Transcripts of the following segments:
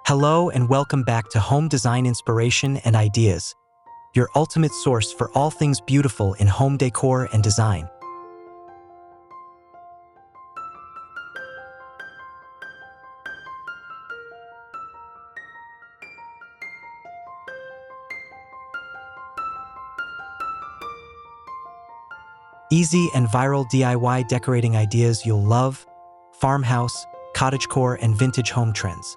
Hello and welcome back to Home Design Inspiration and Ideas, your ultimate source for all things beautiful in home decor and design. Easy and viral DIY decorating ideas you'll love: farmhouse, cottagecore, and vintage home trends.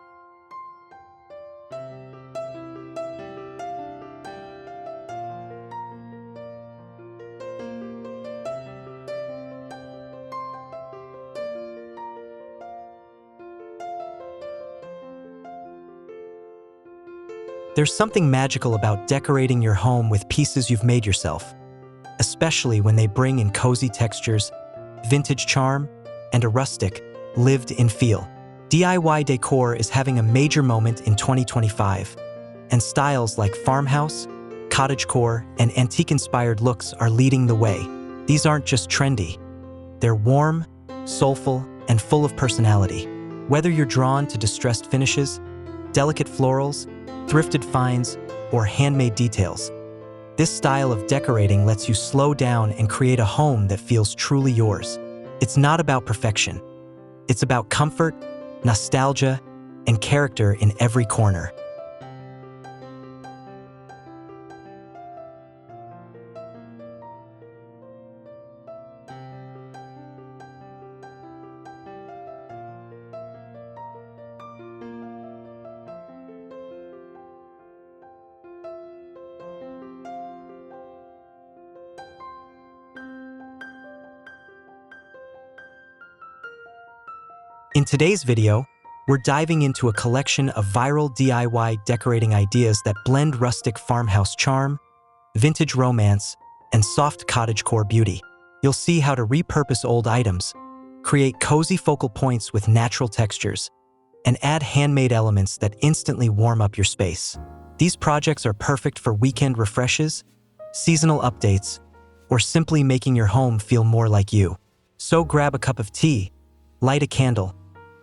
There's something magical about decorating your home with pieces you've made yourself, especially when they bring in cozy textures, vintage charm, and a rustic, lived-in feel. DIY decor is having a major moment in 2025, and styles like farmhouse, cottagecore, and antique-inspired looks are leading the way. These aren't just trendy. They're warm, soulful, and full of personality. Whether you're drawn to distressed finishes, delicate florals, thrifted finds, or handmade details, this style of decorating lets you slow down and create a home that feels truly yours. It's not about perfection. It's about comfort, nostalgia, and character in every corner. In today's video, we're diving into a collection of viral DIY decorating ideas that blend rustic farmhouse charm, vintage romance, and soft cottagecore beauty. You'll see how to repurpose old items, create cozy focal points with natural textures, and add handmade elements that instantly warm up your space. These projects are perfect for weekend refreshes, seasonal updates, or simply making your home feel more like you. So grab a cup of tea, light a candle,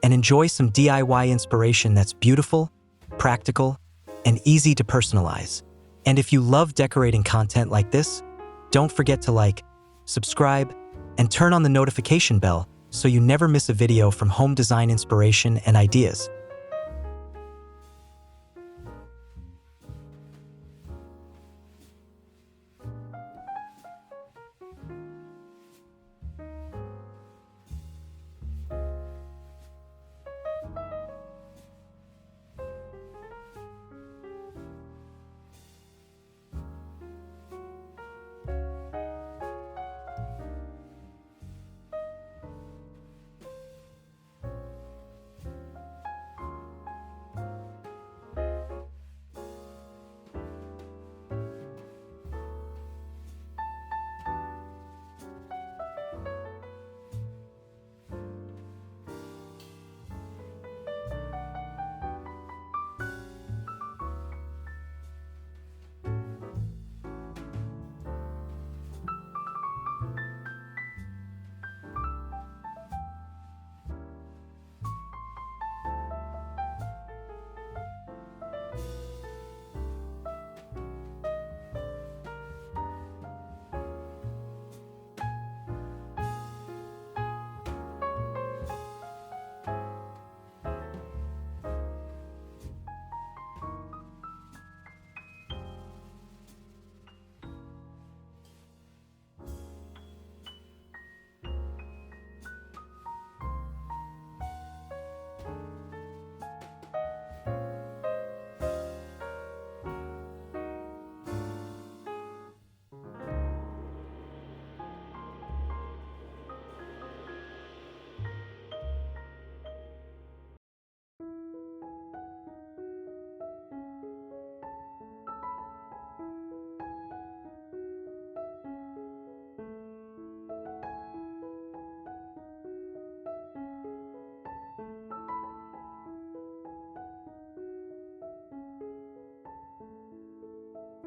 and enjoy some DIY inspiration that's beautiful, practical, and easy to personalize. And if you love decorating content like this, don't forget to like, subscribe, and turn on the notification bell so you never miss a video from Home Design Inspiration and Ideas.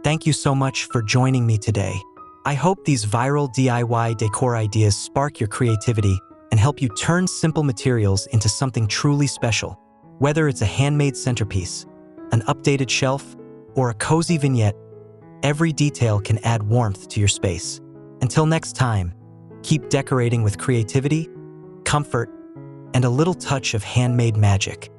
Thank you so much for joining me today. I hope these viral DIY decor ideas spark your creativity and help you turn simple materials into something truly special. Whether it's a handmade centerpiece, an updated shelf, or a cozy vignette, every detail can add warmth to your space. Until next time, keep decorating with creativity, comfort, and a little touch of handmade magic.